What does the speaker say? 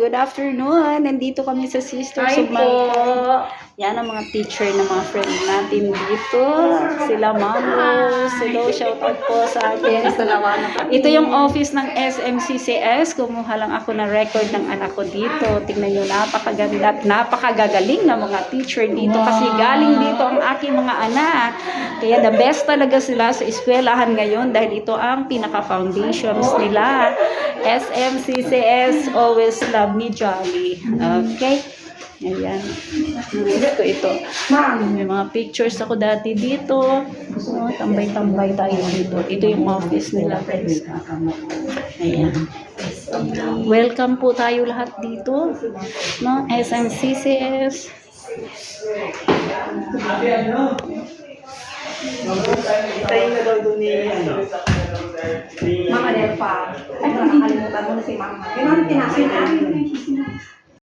good afternoon. Nandito kami sa Sisters of Malcolm. Yan ang mga teacher na mga friend natin dito. Sila Mamos. Hello, shoutout po sa atin. Ito yung office ng SMCCS. Kumuha lang ako ng record ng anak ko dito. Tingnan nyo, napakaganda at napakagagaling na mga teacher dito. Kasi galing dito ang aking mga anak. Kaya the best talaga sila sa eskwelahan ngayon dahil ito ang pinaka-foundations nila. SMCCS, always love me jolly. Okay? Ayan. Gusto ko ito. May mga pictures ako dati dito. Oh, tambay-tambay tayo dito. Ito yung office nila, friends. Ayan. Welcome po tayo lahat dito. No? SMCCS. Tayo na daw doon ni Mama Delpa. Ay, nakakalimutan mo na si Mama. Ganun, tinasin namin.